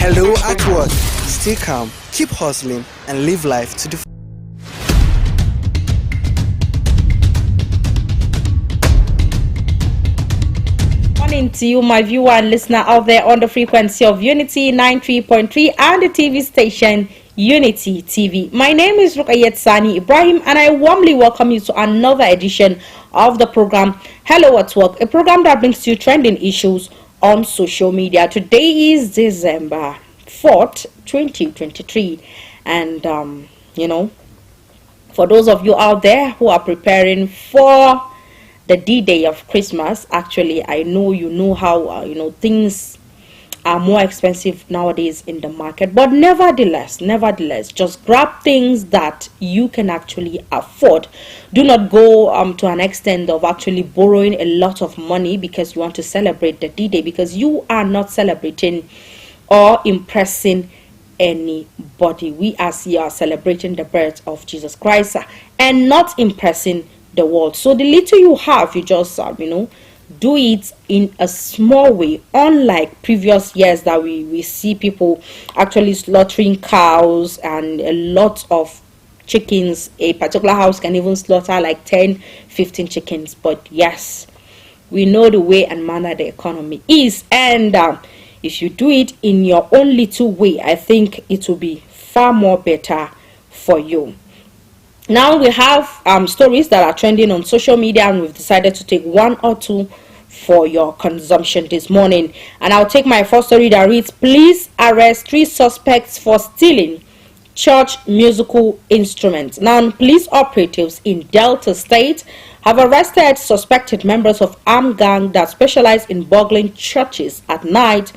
Hello at work. Stay calm, keep hustling, and live life to the morning to you, my viewer and listener out there on the frequency of Unity 93.3 and the TV station Unity TV. My name is Rukayet Sani Ibrahim, and I warmly welcome you to another edition of the program Hello at Work, a program that brings you trending issues on social media. Today is December 4th, 2023, and for those of you out there who are preparing for the D-Day of Christmas, actually, I know you know how things are more expensive nowadays in the market, but nevertheless, just grab things that you can actually afford. Do not go to an extent of actually borrowing a lot of money because you want to celebrate the D-Day, because you are not celebrating or impressing anybody. We as here are celebrating the birth of Jesus Christ and not impressing the world. So the little you have, you just do it in a small way, unlike previous years that we see people actually slaughtering cows and a lot of chickens. A particular house can even slaughter like 10-15 chickens. But yes, we know the way and manner the economy is, and if you do it in your own little way, I think it will be far more better for you. Now we have stories that are trending on social media, and we've decided to take one or two for your consumption this morning. And I'll take my first story that reads, police arrest 3 suspects for stealing church musical instruments. Now, police operatives in Delta State have arrested suspected members of armed gang that specialize in burgling churches at night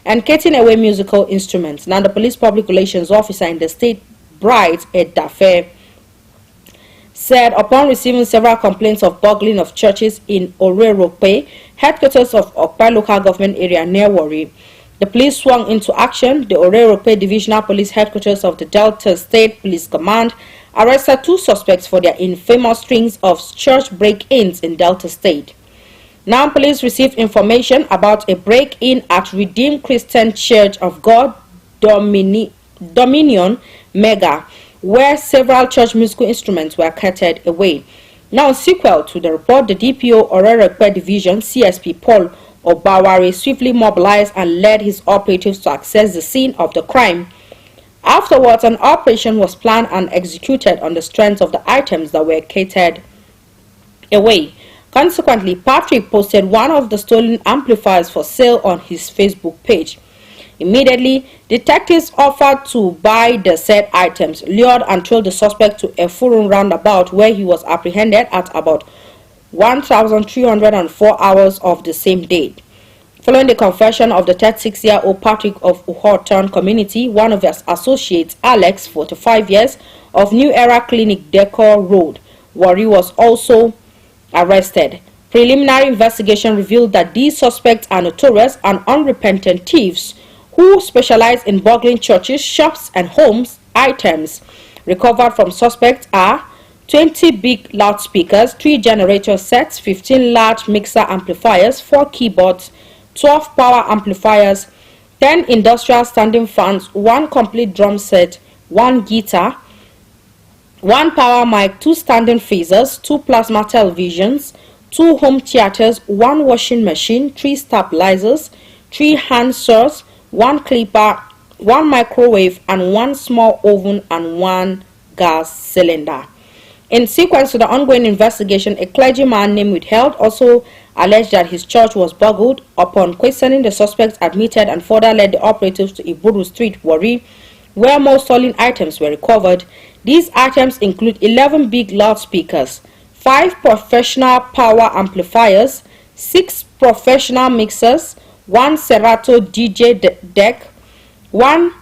and getting away musical instruments. Now, the police public relations officer in the state, Bright Tafe, said upon receiving several complaints of burgling of churches in Orerope, headquarters of Akwai local government area near Warri, the police swung into action. The Orerope Divisional Police Headquarters of the Delta State Police Command arrested 2 suspects for their infamous strings of church break-ins in Delta State. Now, police received information about a break-in at Redeemed Christian Church of God, Dominion Mega, where several church musical instruments were carted away. Now, sequel to the report, the DPO Orerope Division CSP Paul Obawari swiftly mobilized and led his operatives to access the scene of the crime. Afterwards, an operation was planned and executed on the strength of the items that were carted away. Consequently, Patrick posted one of the stolen amplifiers for sale on his Facebook page. Immediately, detectives offered to buy the said items, lured and trailed the suspect to a full roundabout where he was apprehended at about 1,304 hours of the same date. Following the confession of the 36-year-old Patrick of Uhorton community, one of his associates, Alex, 45 years, of New Era Clinic Decor Road, Warri, was also arrested. Preliminary investigation revealed that these suspects are notorious and unrepentant thieves who specialize in burgling churches, shops, and homes. Items recovered from suspects are 20 big loudspeakers, 3 generator sets, 15 large mixer amplifiers, 4 keyboards, 12 power amplifiers, 10 industrial standing fans, 1 complete drum set, 1 guitar, 1 power mic, 2 standing freezers, 2 plasma televisions, 2 home theaters, 1 washing machine, 3 stabilizers, 3 hand saws, 1 clipper, 1 microwave, and 1 small oven, and 1 gas cylinder. In sequence to the ongoing investigation, a clergyman named Withheld also alleged that his church was burgled. Upon questioning, the suspects admitted and further led the operatives to Iburu Street, Warri, where more stolen items were recovered. These items include 11 big loudspeakers, 5 professional power amplifiers, 6 professional mixers, 1 Serato DJ deck, 1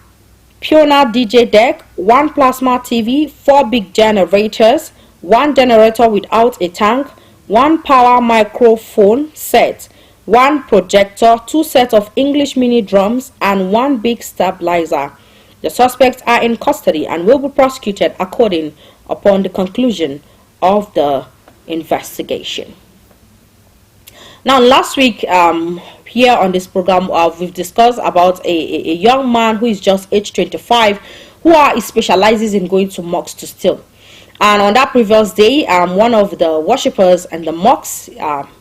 Pioneer DJ deck, 1 plasma TV, 4 big generators, 1 generator without a tank, 1 power microphone set, 1 projector, 2 sets of English mini drums, and 1 big stabilizer. The suspects are in custody and will be prosecuted according upon the conclusion of the investigation. Now, last week, here on this program, we've discussed about a young man who is just age 25, who specializes in going to mosques to steal. And on that previous day, one of the worshippers and the mosques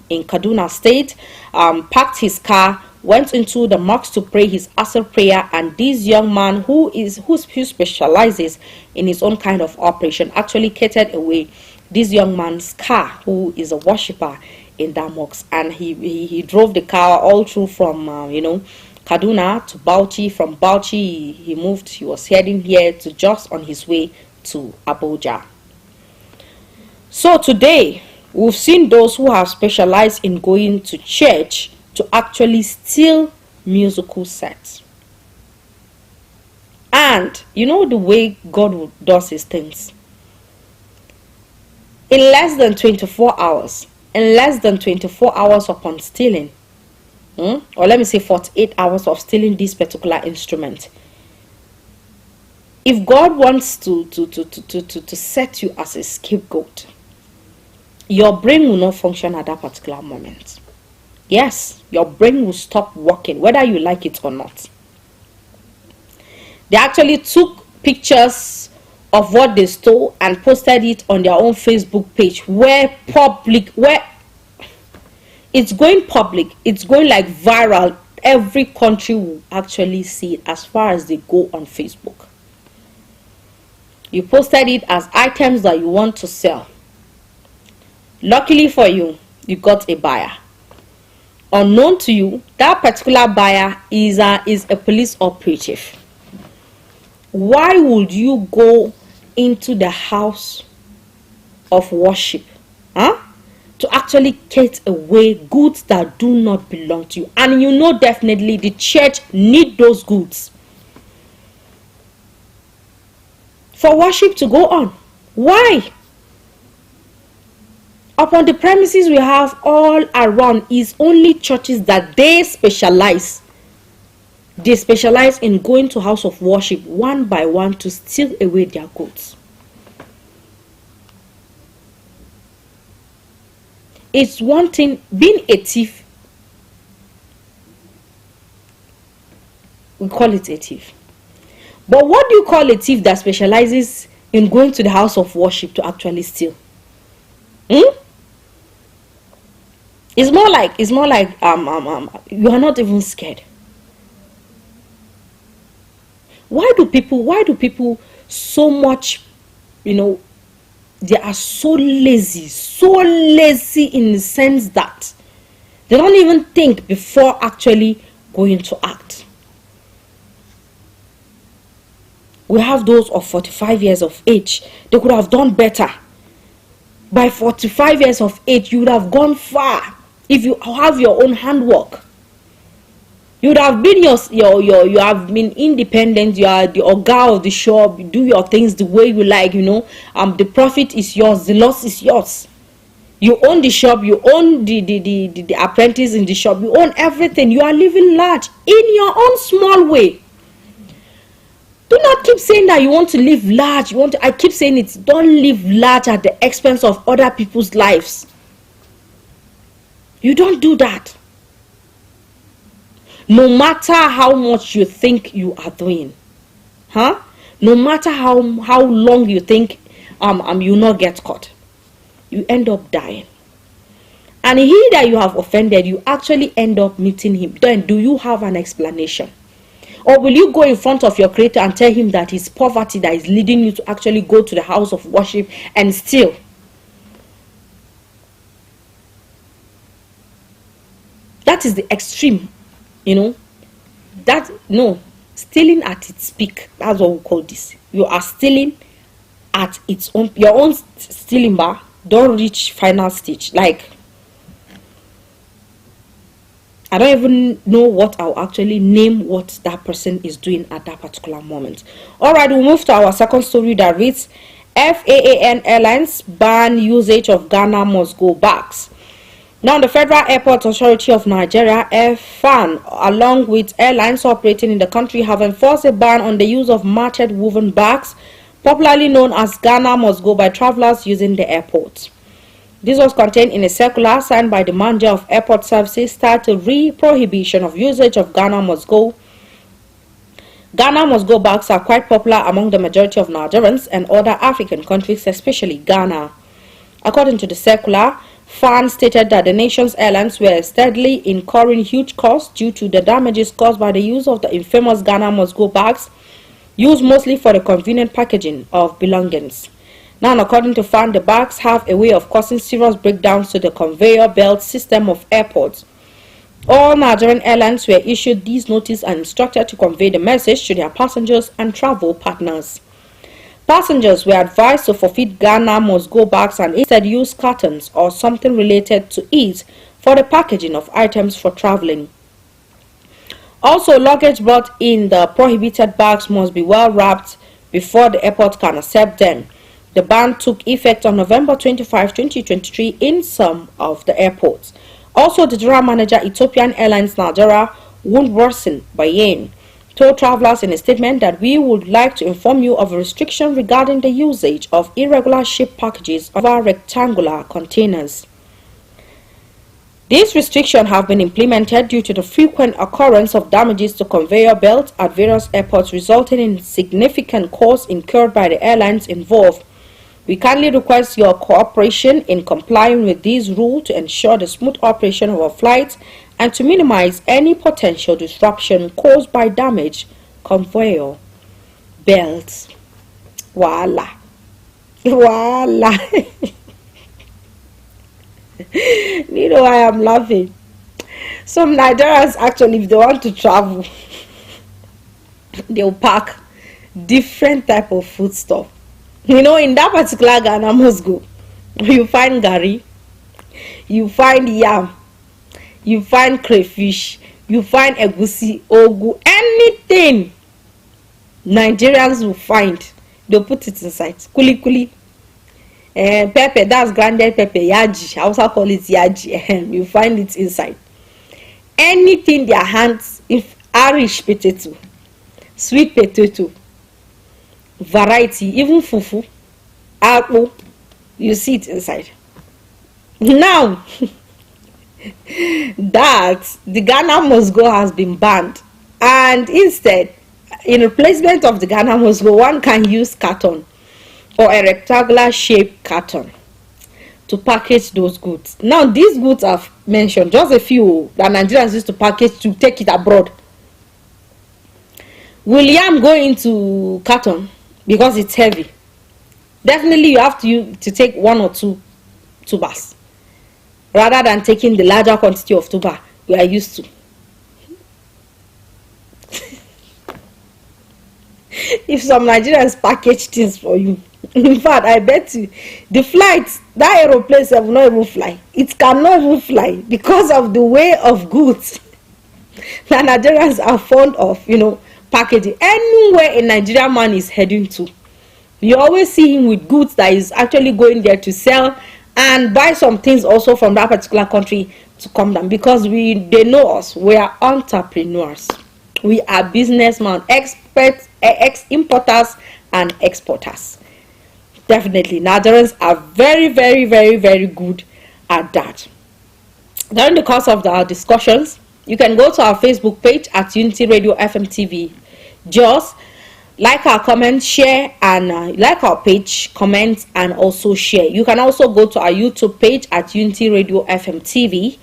in Kaduna State parked his car, went into the mosque to pray his Asr prayer, and this young man who specializes in his own kind of operation actually catered away this young man's car, who is a worshipper in that mosque, and he drove the car all through from Kaduna to Bauchi. From Bauchi he was heading here to just on his way to Abuja. So today we've seen those who have specialized in going to church to actually steal musical sets. And you know the way God does his things. In less than 24 hours, upon stealing, or let me say 48 hours of stealing this particular instrument, if God wants to set you as a scapegoat, your brain will not function at that particular moment. Yes, your brain will stop working, whether you like it or not. They actually took pictures of what they stole and posted it on their own Facebook page, where it's going public, it's going like viral. Every country will actually see it as far as they go on Facebook. You posted it as items that you want to sell. Luckily for you, you got a buyer. Unknown to you, that particular buyer is a police operative. Why would you go into the house of worship to actually get away goods that do not belong to you? And you know definitely the church need those goods for worship to go on. Why? Upon the premises we have all around is only churches that they specialize in going to house of worship one by one to steal away their goods. It's one thing being a thief. We call it a thief. But what do you call a thief that specializes in going to the house of worship to actually steal? It's more like you are not even scared. Why do people so much, they are so lazy in the sense that they don't even think before actually going to act. We have those of 45 years of age. They could have done better. By 45 years of age, you would have gone far if you have your own handwork. You would have been you have been independent. You are the oga of the shop. You do your things the way you like. The profit is yours. The loss is yours. You own the shop. You own the apprentice in the shop. You own everything. You are living large in your own small way. Do not keep saying that you want to live large. I keep saying it. Don't live large at the expense of other people's lives. You don't do that. No matter how much you think you are doing, no matter how long you think you'll not get caught, you end up dying. And he that you have offended, you actually end up meeting him. Then do you have an explanation? Or will you go in front of your creator and tell him that it's poverty that is leading you to actually go to the house of worship and steal? That is the extreme, stealing at its peak. That's what we call this. You are stealing at its own, your own stealing bar don't reach final stage. Like, I don't even know what I'll actually name what that person is doing at that particular moment. Alright, we'll move to our second story that reads, FAAN Airlines ban usage of Ghana must go bags. Now, the Federal Airport Authority of Nigeria, FAAN, along with airlines operating in the country, have enforced a ban on the use of matted woven bags, popularly known as Ghana must go, by travelers using the airport. This was contained in a circular signed by the manager of airport services titled Prohibition of Usage of Ghana Must Go. Ghana Must Go bags are quite popular among the majority of Nigerians and other African countries, especially Ghana. According to the circular, fans stated that the nation's airlines were steadily incurring huge costs due to the damages caused by the use of the infamous Ghana Must Go bags, used mostly for the convenient packaging of belongings. Now, according to FAN, the bags have a way of causing serious breakdowns to the conveyor belt system of airports. All Nigerian airlines were issued these notices and instructed to convey the message to their passengers and travel partners. Passengers were advised to forfeit Ghana Must Go bags and instead use cartons or something related to it for the packaging of items for traveling. Also, luggage brought in the prohibited bags must be well wrapped before the airport can accept them. The ban took effect on November 25, 2023 in some of the airports. Also, the general manager Ethiopian Airlines Nigeria, Woodworson Bayen, told travelers in a statement that we would like to inform you of a restriction regarding the usage of irregular ship packages over rectangular containers. These restrictions have been implemented due to the frequent occurrence of damages to conveyor belts at various airports, resulting in significant costs incurred by the airlines involved. We kindly request your cooperation in complying with these rules to ensure the smooth operation of our flights and to minimize any potential disruption caused by damaged conveyor belts. Voila. Voila. You know why I'm laughing? Some Nigerians actually, if they want to travel, they'll pack different type of food stuff. You know, in that particular Ghana Must Go, you find gari, you find yam, you find crayfish, you find egusi, ogu, anything Nigerians will find, they'll put it inside. Kuli kuli, pepper, that's grounded pepper, yaji, I also call it yaji, you find it inside. Anything their hands, if Irish potato, sweet potato, variety, even fufu, apple, you see it inside. Now that the Ghana Must Go has been banned, and instead, in replacement of the Ghana Must Go, one can use carton or a rectangular shaped carton to package those goods. Now, these goods I've mentioned, just a few that Nigerians used to package to take it abroad. Will yam go into carton? Because it's heavy. Definitely you have to take one or two tubers rather than taking the larger quantity of tuber we are used to. If some Nigerians package things for you, in fact, I bet you the flights, that aeroplane will not even fly. It cannot even fly because of the way of goods that Nigerians are fond of, you know, packaging. Anywhere a Nigerian man is heading to, you always see him with goods that is actually going there to sell and buy some things also from that particular country to come down, because they know us. We are entrepreneurs, we are businessmen, experts, importers and exporters. Definitely Nigerians are very, very, very, very good at that. During the course of our discussions, you can go to our Facebook page at Unity Radio FM TV. Just like our comment, share, and like our page, comment, and also share. You can also go to our YouTube page at Unity Radio FM TV.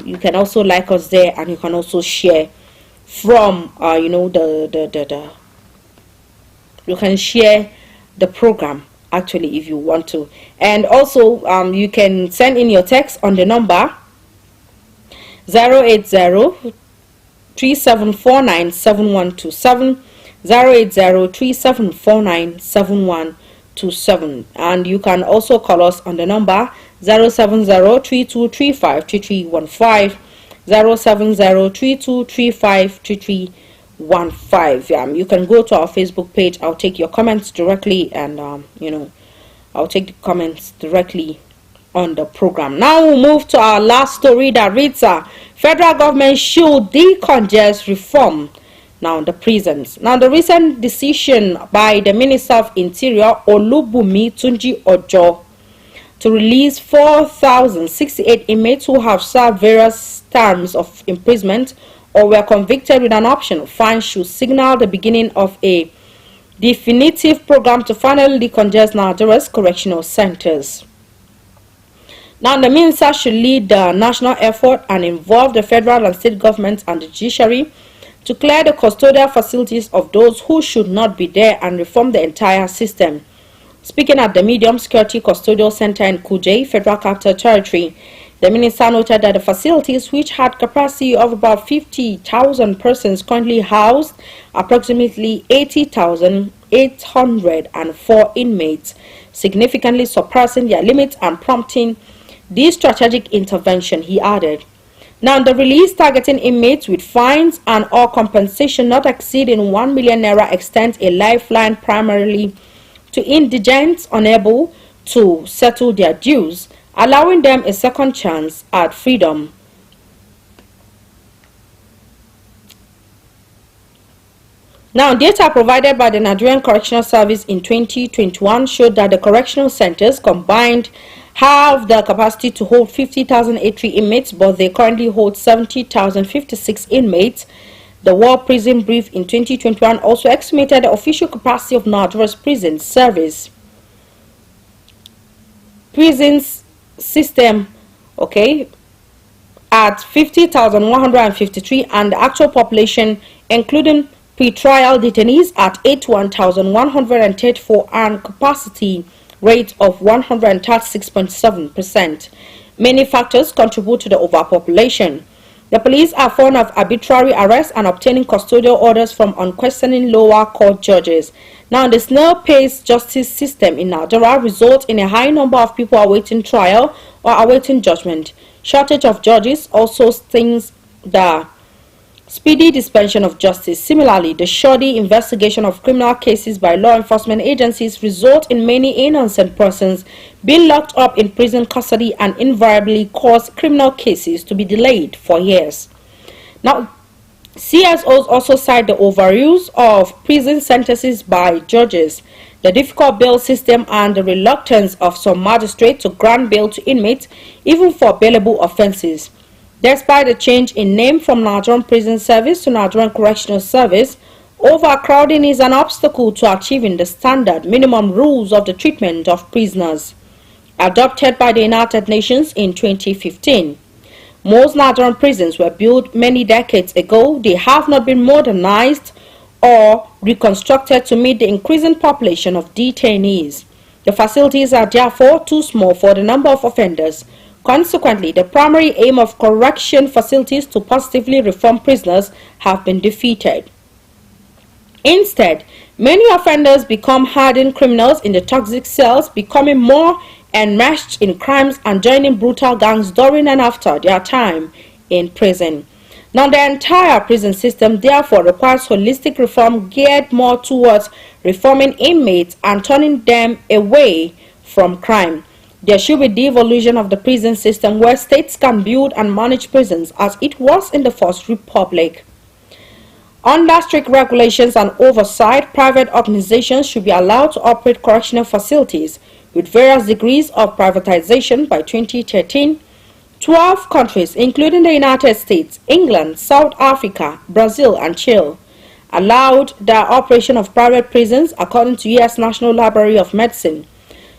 You can also like us there, and you can also share from you know, you can share the program actually if you want to. And also you can send in your text on the number 080-3749-7127, 080-3749-7127, and you can also call us on the number 070-3235-3315, 070-3235-3315. You can go to our Facebook page. I'll take your comments directly, and you know, I'll take the comments directly on the program. Now we'll move to our last story that reads, federal government should decongest reform now the prisons. Now, the recent decision by the Minister of Interior Olubumi Tunji Ojo to release 4,068 inmates who have served various terms of imprisonment or were convicted, with an option of fine, should signal the beginning of a definitive program to finally decongest Nigeria's correctional centers. Now, the MINSA should lead the national effort and involve the federal and state governments and the judiciary to clear the custodial facilities of those who should not be there and reform the entire system. Speaking at the Medium Security Custodial Center in Kuje, Federal Capital Territory, the minister noted that the facilities, which had capacity of about 50,000 persons, currently housed approximately 80,804 inmates, significantly surpassing their limits and prompting this strategic intervention, he added. Now, the release targeting inmates with fines and or compensation not exceeding 1 million naira extends a lifeline primarily to indigents unable to settle their dues, allowing them a second chance at freedom. Now, data provided by the Nigerian Correctional Service in 2021 showed that the correctional centers combined have the capacity to hold 50,083 inmates, but they currently hold 70,056 inmates. The World Prison Brief in 2021 also estimated the official capacity of Nigeria's prison service. Prisons system, at 50,153, and the actual population, including pre-trial detainees, at 81,134, and capacity rate of 136.7%. Many factors contribute to the overpopulation. The police are fond of arbitrary arrests and obtaining custodial orders from unquestioning lower court judges. Now, the snail-paced justice system in Nigeria results in a high number of people awaiting trial or awaiting judgment. Shortage of judges also stings the speedy dispensation of justice. Similarly, the shoddy investigation of criminal cases by law enforcement agencies result in many innocent persons being locked up in prison custody and invariably cause criminal cases to be delayed for years. Now, CSOs also cite the overuse of prison sentences by judges, the difficult bail system, and the reluctance of some magistrates to grant bail to inmates even for bailable offenses. Despite the change in name from Nigerian Prison Service to Nigerian Correctional Service, overcrowding is an obstacle to achieving the standard minimum rules of the treatment of prisoners, adopted by the United Nations in 2015. Most Nigerian prisons were built many decades ago. They have not been modernized or reconstructed to meet the increasing population of detainees. The facilities are therefore too small for the number of offenders. Consequently, the primary aim of correction facilities to positively reform prisoners have been defeated. Instead, many offenders become hardened criminals in the toxic cells, becoming more enmeshed in crimes and joining brutal gangs during and after their time in prison. Now, the entire prison system therefore requires holistic reform geared more towards reforming inmates and turning them away from crime. There should be devolution of the prison system where states can build and manage prisons as it was in the First Republic. Under strict regulations and oversight, private organizations should be allowed to operate correctional facilities with various degrees of privatization. By 2013, 12 countries, including the United States, England, South Africa, Brazil, and Chile, allowed the operation of private prisons according to U.S. National Library of Medicine.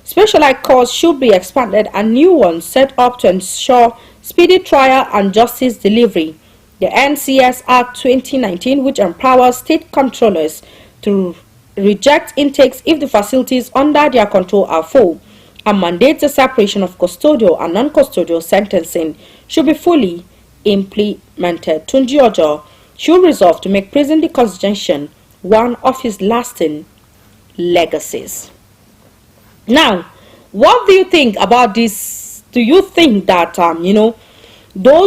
Specialized courts should be expanded and new ones set up to ensure speedy trial and justice delivery. The NCS Act 2019, which empowers state controllers to reject intakes if the facilities under their control are full, and mandates the separation of custodial and non-custodial sentencing, should be fully implemented. Tunji Ojo should resolve to make prison decongestion one of his lasting legacies. Now, what do you think about this? Do you think that those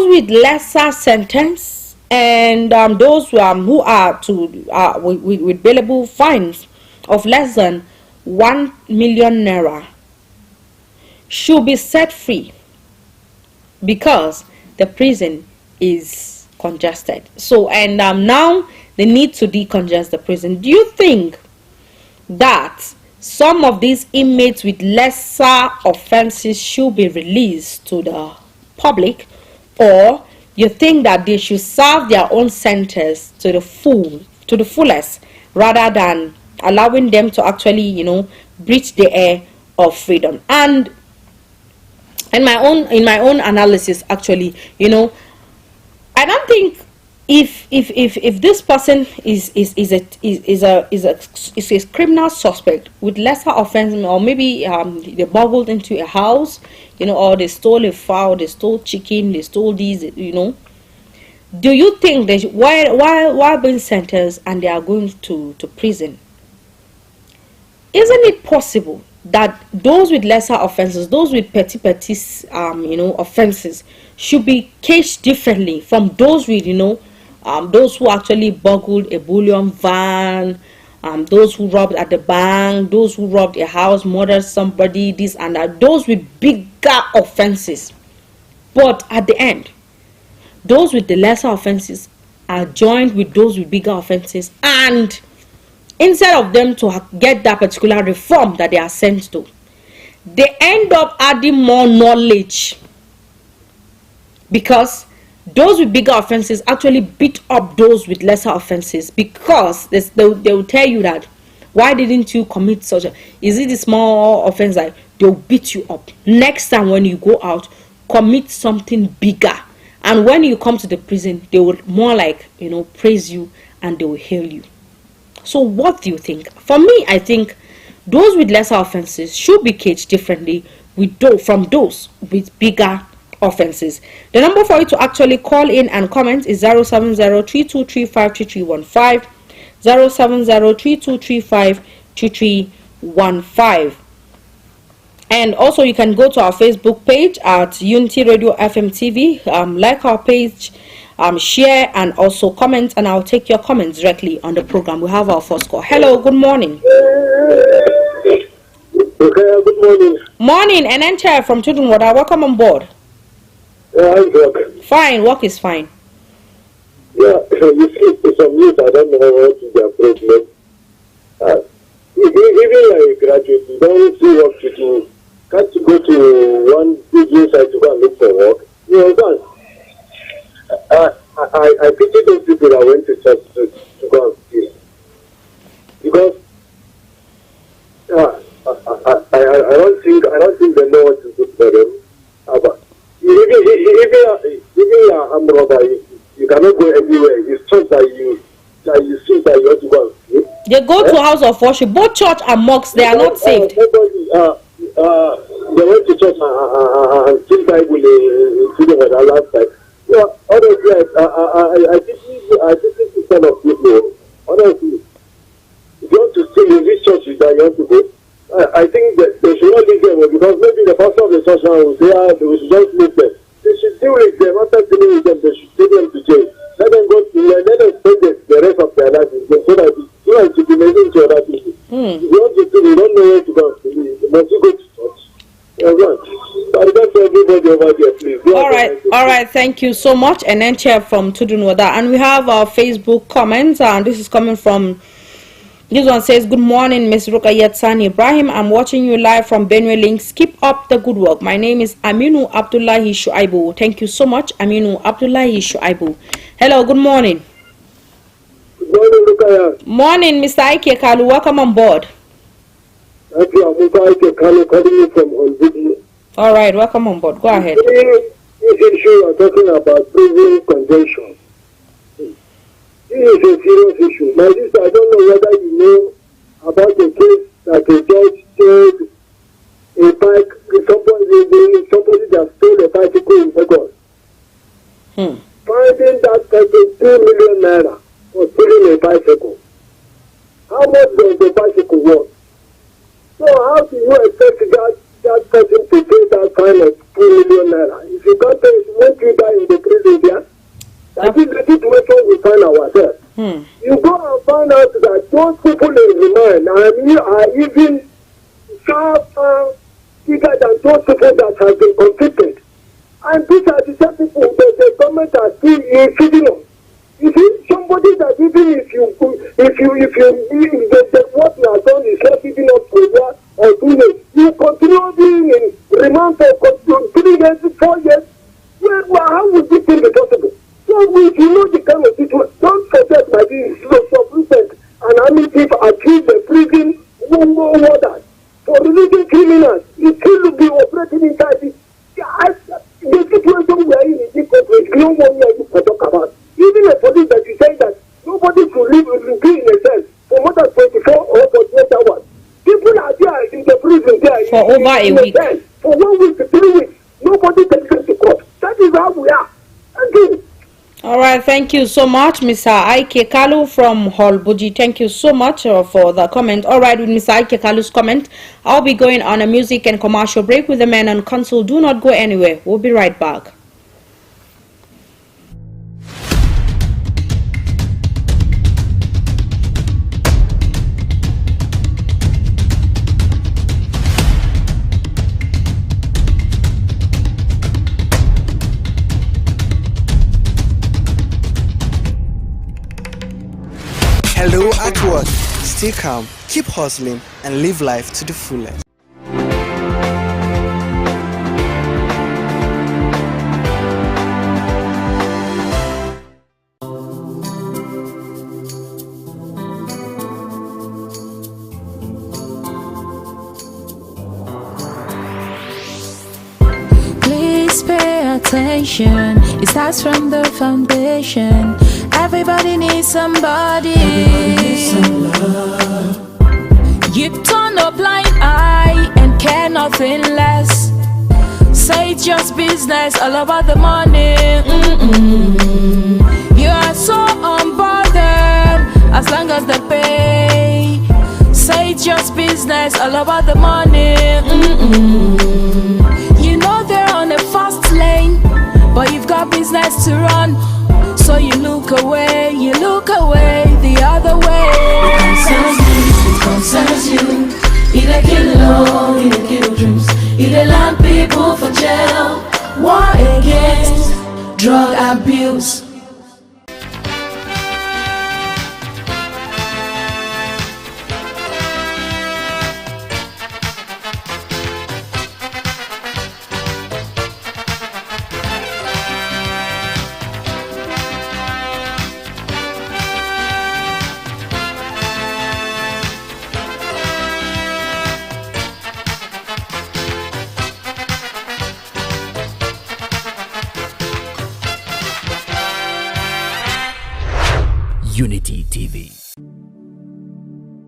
with lesser sentence and those who are with bailable fines of less than 1 million naira should be set free because the prison is congested? So, and now they need to decongest the prison. Do you think that some of these inmates with lesser offenses should be released to the public, or you think that they should serve their own sentence to the fullest, rather than allowing them to actually, breathe the air of freedom? And in my own analysis, actually, I don't think if this person is a criminal suspect with lesser offense, or maybe they burgled into a house, or they stole a fowl, they stole chicken, they stole these, do you think they while being sentenced and they are going to prison, isn't it possible that those with lesser offenses, those with petty offenses, should be caged differently from those with those who actually burgled a bullion van, those who robbed at the bank, those who robbed a house, murdered somebody, this and that, those with bigger offenses? But at the end, those with the lesser offenses are joined with those with bigger offenses, and instead of them to get that particular reform that they are sent to, they end up adding more knowledge, because those with bigger offenses actually beat up those with lesser offenses, because they will tell you that, why didn't you commit such a, is it a small offense? Like, they'll beat you up. Next time when you go out, commit something bigger, and when you come to the prison, they will more like praise you, and they will hail you. So what do you think? For me, I think those with lesser offenses should be caged differently from those with bigger offenses. The number for you to actually call in and comment is 07032353315, 07032353315. And also you can go to our Facebook page at Unity Radio FM TV, like our page, share, and also comment, and I'll take your comments directly on the program. We have our first call. Hello, good morning. Okay, good morning. Morning, and then Chair from Tudunwada. Welcome on board. How's work? Fine, work is fine. Yeah, you see, for some youth, I don't know what is their problem. Even like a graduate, you don't see what to do. Can't you go to one video site to go and look for work? You understand? I pity those people that went to church to go and steal. Because I don't think they know what is good for them. But even arm robber, you cannot go anywhere. It's just that you see that you have to go and steal. They go to house of worship. Both church and mosques, they are not saved. They went to church and still Bible in the last time. Yeah, honestly, I think this kind of people, honestly, if you want to stay in this church that you want to go, I think that they should not leave them, because maybe the pastor of the church now will say, we should just leave them. They should deal with them. After dealing with them, they should take them to jail. Let them go to, let them spend the rest of their life in jail, so that it should be amazing to other people. If you want to do, you don't know where to go. You must go to church. Everybody over there, please. All right, thank you so much. And then Chair from Tudunwada. And we have our Facebook comments, and this is coming from, this one says, good morning, Ms. Rukayat Sani Ibrahim. I'm watching you live from Benue Links. Keep up the good work. My name is Aminu Abdullahi Shuaibu. Thank you so much, Aminu Abdullahi Shuaibu. Hello, good morning. Good morning, Rukayat. Morning, Mr. Ike Kalu. Welcome on board. Thank you. I'm Ike Kalu, calling you from Onzidi. All right, welcome on board. Go ahead. This issue you are talking about prison convention. This is a serious issue. My sister, I don't know whether you know about the case that a judge told a bike, somebody that stole a bicycle in Lagos. Finding that person 2 million naira for stealing a bicycle. How much does the bicycle worth? So how do you expect that person to pay that kind of 2 million naira? If you can't pay it, won't you die in the prison there? That is the situation we find ourselves. You go and find out that those people in remand are even far bigger than those people that have been convicted. And these are the same people that the government are still feeding on. You see, somebody that even if what you have done is not giving up to one or 2 years, you continue being in remand for 3 years, 4 years. Well, how would this thing be possible? So if you know the kind of situation, don't forget that this is so recent, and how many people accused the prison orders for releasing criminals. It still be operating inside the situation we are in this country. No one here you can talk about. Even a police that you say that nobody should be in a cell for more than 24 or 48 hours. People are there in the prison there for over a week. For 1 week to 3 weeks. Nobody takes them to court. That is how we are. Thank you. All right, thank you so much, Mr. Ike Kalu from Holbuji. Thank you so much for the comment. All right, with Mr. Ike Kalu's comment, I'll be going on a music and commercial break with the men on console. Do not go anywhere. We'll be right back. Hello at work. Stay calm, keep hustling, and live life to the fullest. Please pay attention. It starts from the foundation. Everybody needs somebody. Some love. You turn a blind eye and care nothing less. Say it's just business, all about the money. You are so unbothered as long as they pay. Say it's just business, all about the money. You know they're on a fast lane, but you've got business to run. So you look away the other way. It concerns you. It a kill love, it a kill dreams. It a land people for jail. War against drug abuse. Unity TV.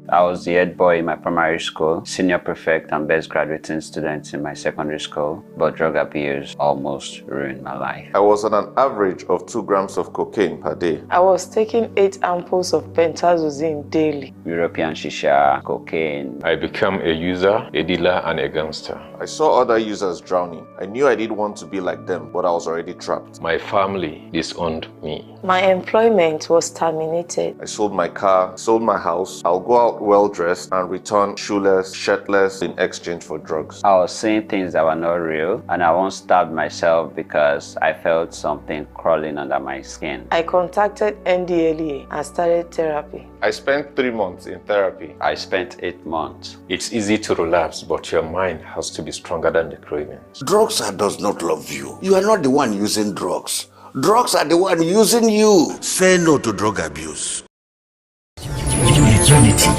I was the head boy in my primary school, senior prefect and best graduating student in my secondary school, but drug abuse almost ruined my life. I was on an average of 2 grams of cocaine per day. I was taking 8 ampoules of pentazosine daily. European shisha, cocaine. I became a user, a dealer, and a gangster. I saw other users drowning. I knew I didn't want to be like them, but I was already trapped. My family disowned me. My employment was terminated. I sold my car, sold my house. I'll go out well-dressed and return shoeless, shirtless in exchange for drugs. I was saying things that were not real, and I once stabbed myself because I felt something crawling under my skin. I contacted NDLEA and started therapy. I spent 3 months in therapy. I spent 8 months. It's easy to relapse, but your mind has to be stronger than the cravings. Drugs does not love you. You are not the one using drugs. Drugs are the one using you. Say no to drug abuse. Unity.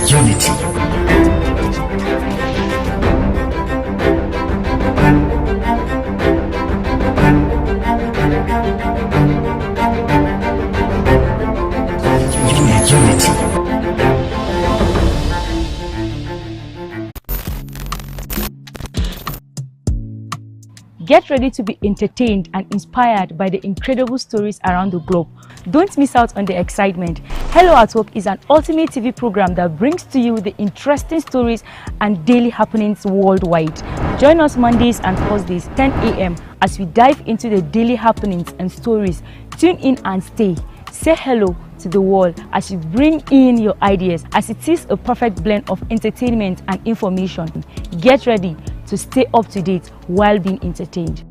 Unity. Get ready to be entertained and inspired by the incredible stories around the globe. Don't miss out on the excitement. Hello at Work is an ultimate TV program that brings to you the interesting stories and daily happenings worldwide. Join us Mondays and Thursdays, 10 a.m. as we dive into the daily happenings and stories. Tune in and stay. Say hello to the world as you bring in your ideas, as it is a perfect blend of entertainment and information. Get ready to stay up to date while being entertained.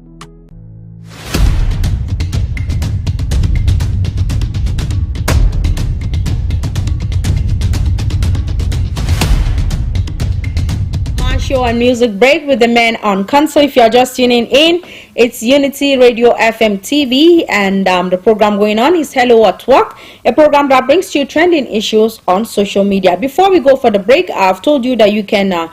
Show and music break with the men on console. If you're just tuning in, it's Unity Radio FM TV, and the program going on is Hello at Work, a program that brings you trending issues on social media. Before we go for the break, I've told you that you can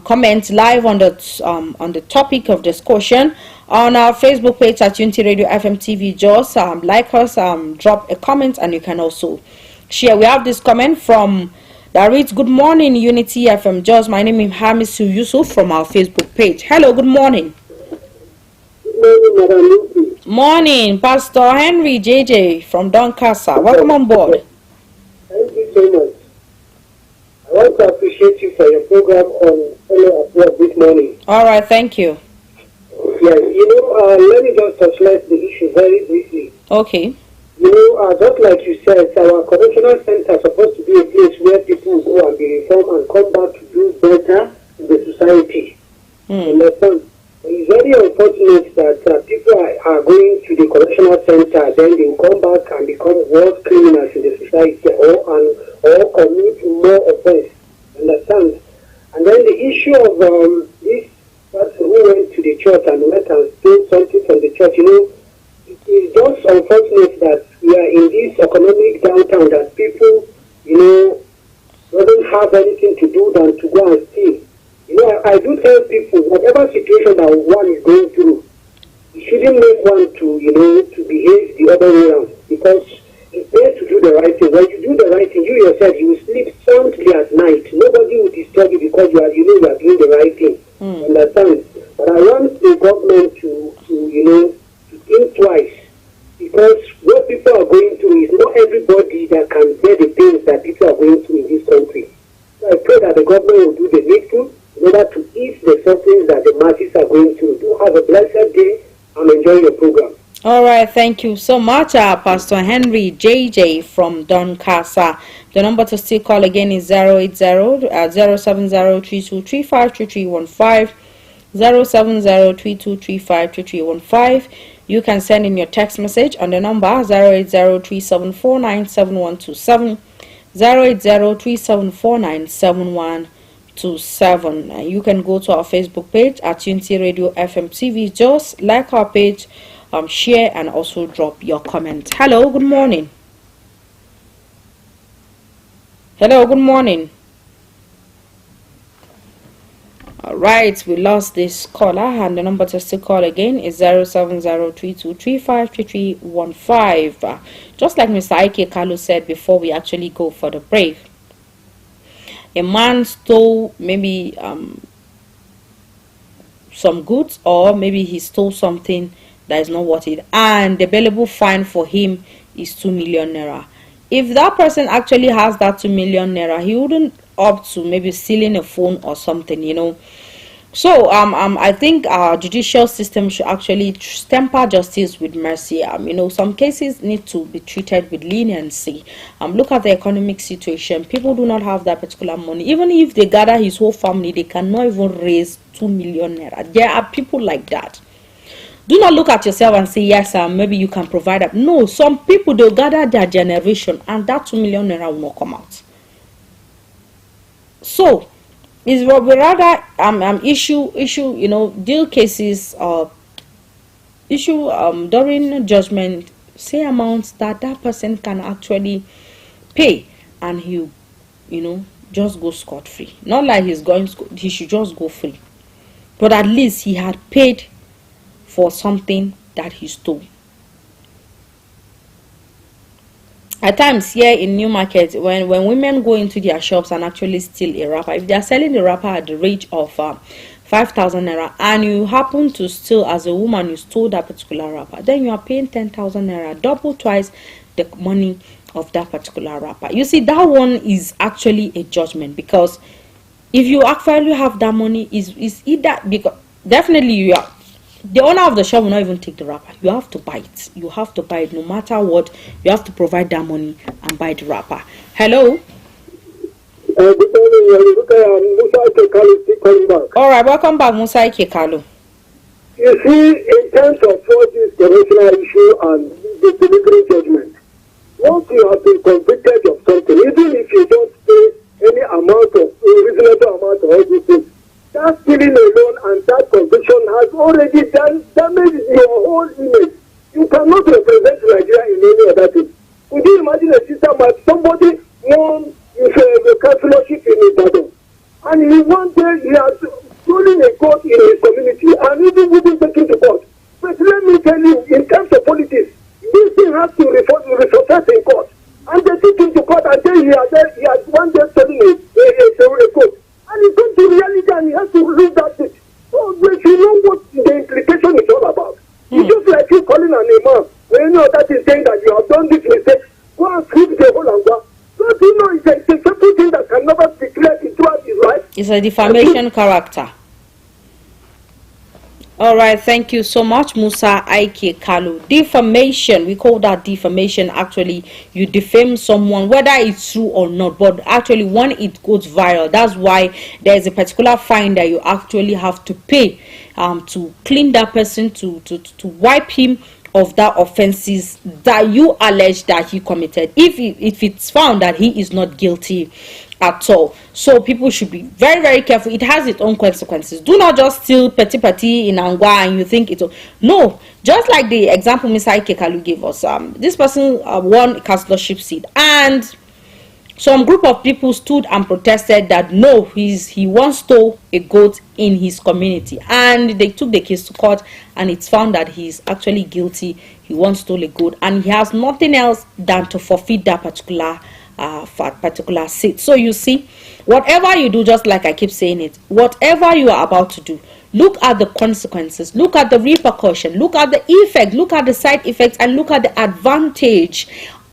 comment live on the topic of discussion on our Facebook page at Unity Radio FM TV. Just like us, drop a comment, and you can also share. We have this comment from that reads, "Good morning, Unity FM Jos. My name is Hamisu Yusuf from our Facebook page." Hello, good morning. Good morning, Madam. Morning, Pastor Henry JJ from Doncaster. Welcome on board. Thank you so much. I want to appreciate you for your program on Hello at Work this morning. All right, thank you. Yes, let me just touch the issue very briefly. Okay. Just like you said, our correctional center is supposed to be a place where people go and be reformed and come back to do better in the society. Understand? It's very unfortunate that people are going to the correctional center, then they come back and become worse criminals in the society or commit more offense. Understand? And then the issue of this person who went to the church and went and stole something from the church, it's just unfortunate that we are in this economic downtown that people, doesn't have anything to do than to go and steal. I do tell people, whatever situation that one is going through, you shouldn't make one to behave the other way around, because it's better to do the right thing. When you do the right thing, you yourself, you will sleep soundly at night. Nobody will disturb you because you are doing the right thing. Understand? But I want the government to think twice, because what people are going through is not everybody that can bear the pains that people are going through in this country. So I pray that the government will do the needful in order to ease the sufferings that the masses are going through. Do have a blessed day and enjoy your program. All right, thank you so much, Pastor Henry JJ from Doncaster. The number to still call again is 080-070-3235-3315, 070-3235-3315. You can send in your text message on the number 080-3749-7127, 080-3749-7127. You can go to our Facebook page at Unity Radio FM TV. Just like our page, share, and also drop your comment. Hello, good morning. Hello, good morning. All right, we lost this caller, and the number to still call again is 070-3235-3315. Just like Mr. Ike Kalu said before we actually go for the break, a man stole maybe some goods, or maybe he stole something that is not worth it, and the bailable fine for him is 2 million naira. If that person actually has that 2 million naira, he wouldn't opt to maybe stealing a phone or something, So I think our judicial system should actually temper justice with mercy. Some cases need to be treated with leniency. Look at the economic situation. People do not have that particular money. Even if they gather his whole family, they cannot even raise 2 million naira. There are people like that. Do not look at yourself and say, yes, maybe you can provide that. No, some people, they'll gather their generation, and that 2 million naira will not come out. So, is rather issue deal cases issue during judgment, say amounts that person can actually pay, and he just go scot-free. Not like he should just go free, but at least he had paid for something that he stole. At times here in New Market, when women go into their shops and actually steal a wrapper, if they are selling the wrapper at the rate of 5,000 naira, and you happen to steal, as a woman, you stole that particular wrapper, then you are paying 10,000 naira, double twice the money of that particular wrapper. You see, that one is actually a judgment, because if you actually have that money, is either, because definitely you are the owner of the shop will not even take the wrapper. You have to buy it. You have to buy it no matter what. You have to provide that money and buy the wrapper. Hello. Good morning. Look at Musa Kekalu still coming back. All right, welcome back, Musa Kekalu. You see, in terms of all this generational issue and the delivery judgment, once you have been convicted of something, even if you don't pay any amount of reasonable amount of all these things, that feeling alone and that conviction has already damaged your whole image. You cannot represent Nigeria in any other thing. Could you imagine a system like somebody won a councillorship in Ibadan, and he one day he has stolen a court in his community and even wouldn't take it to court. But let me tell you, in terms of politics, this thing has to reprocess in court. And they took him to court and then he has one day stolen a court. And he comes to reality and he has to lose that thing. So you know what the implication is all about. It's just like you calling an imam when you know that is saying that you have done this mistake. Go and sweep the whole and go. So you know it's a simple thing that can never be cleared throughout his life. It's a defamation character. All right, thank you so much, Musa Aike Kalu. Defamation, we call that defamation. Actually, you defame someone, whether it's true or not, but actually when it goes viral, that's why there's a particular fine that you actually have to pay to clean that person, to wipe him of that offenses that you allege that he committed, if it's found that he is not guilty at all. So people should be very, very careful. It has its own consequences. Do not just steal petty in Angwa and you think it's no. Just like the example Mr. Ike Kalu gave us, this person won a councillorship seat, and some group of people stood and protested that no, he once stole a goat in his community, and they took the case to court, and it's found that he's actually guilty. He once stole a goat, and he has nothing else than to forfeit that particular seat. So you see, whatever you do, just like I keep saying it, whatever you are about to do, look at the consequences, look at the repercussion, look at the effect, look at the side effects, and look at the advantage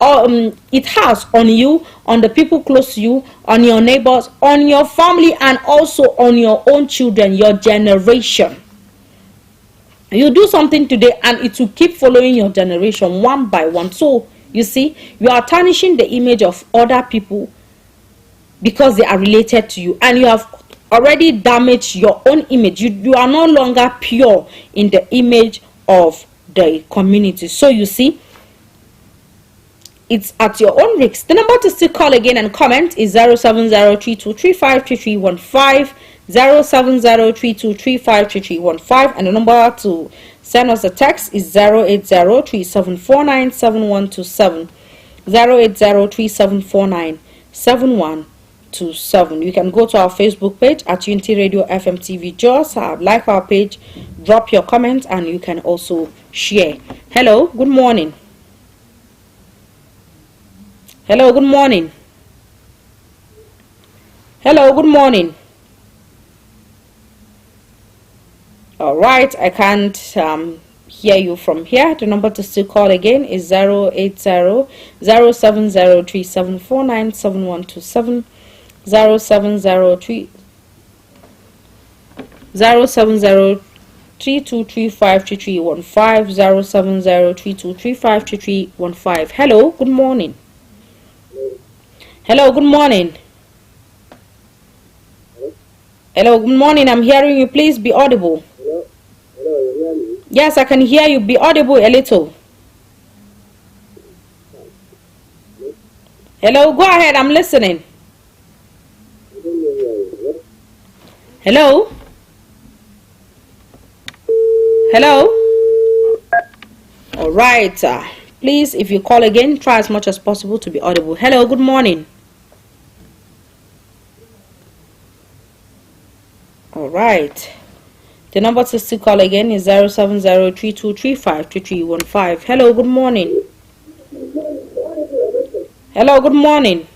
it has on you, on the people close to you, on your neighbors, on your family, and also on your own children, your generation. You do something today and it will keep following your generation one by one. So you see, you are tarnishing the image of other people because they are related to you, and you have already damaged your own image. You are no longer pure in the image of the community. So you see, it's at your own risk. The number to still call again and comment is 07032353315, 07032353315, and the number to send us a text is 08037497127, 08037497127. You can go to our Facebook page at Unity Radio FM TV Jos, like our page, drop your comments, and you can also share. Hello, good morning. Hello, good morning. Hello, good morning. All right, I can't hear you from here. The number to still call again is 080-0703-749-7127, 070-3235-3315, 070-3235-3315. Hello, good morning. Hello, good morning. Hello, good morning. I'm hearing you. Please be audible. Hello, you hear me? Yes, I can hear you. Be audible a little. Hello, go ahead. I'm listening. Hello? Hello? All right. Please, if you call again, try as much as possible to be audible. Hello, good morning. All right. The number to still call again is 07032353315. Hello, good morning. Hello, good morning.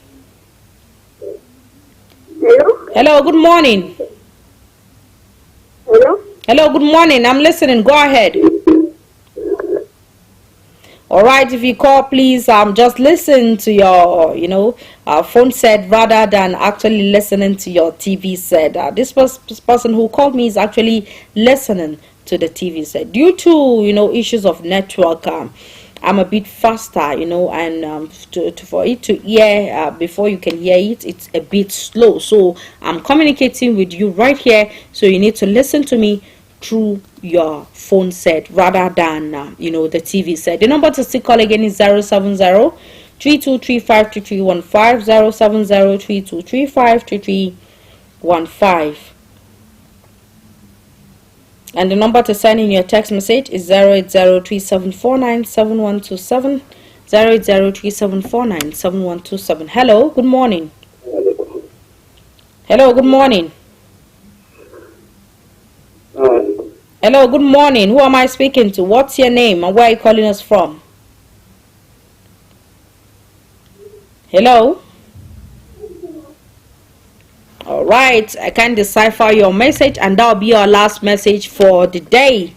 Hello? Hello, good morning. Hello? Hello, good morning. I'm listening. Go ahead. All right, if you call, please just listen to your phone set rather than actually listening to your TV set. This person who called me is actually listening to the TV set. Due to, you know, issues of network, I'm a bit faster, you know, and for it to hear before you can hear it, it's a bit slow. So I'm communicating with you right here, so you need to listen to me through your phone set rather than you know, the TV set. The number to still call again is 070-3235-3315, 070-3235-3315. And the number to send in your text message is 08037497127, 08037497127. Hello, good morning. Hello, good morning. Hello, good morning. Who am I speaking to? What's your name and where are you calling us from? Hello? All right, I can decipher your message, and that'll be our last message for the day.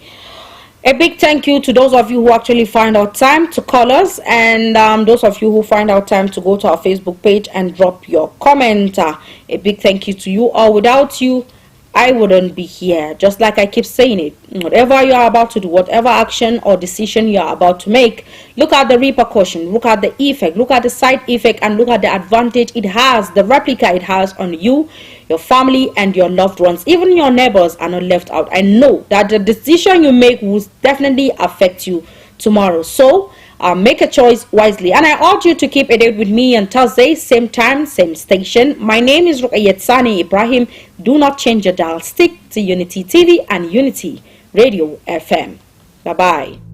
A big thank you to those of you who actually find out time to call us, and those of you who find out time to go to our Facebook page and drop your comment. A big thank you to you all. Without you, I wouldn't be here. Just like I keep saying it, whatever you are about to do, whatever action or decision you are about to make, look at the repercussion, look at the effect, look at the side effect, and look at the advantage it has, the replica it has on you, your family, and your loved ones. Even your neighbors are not left out. I know that the decision you make will definitely affect you tomorrow. So make a choice wisely, and I urge you to keep a date with me on Thursday, same time, same station. My name is Sani Ibrahim. Do not change your dial. Stick to Unity TV and Unity Radio FM. Bye bye.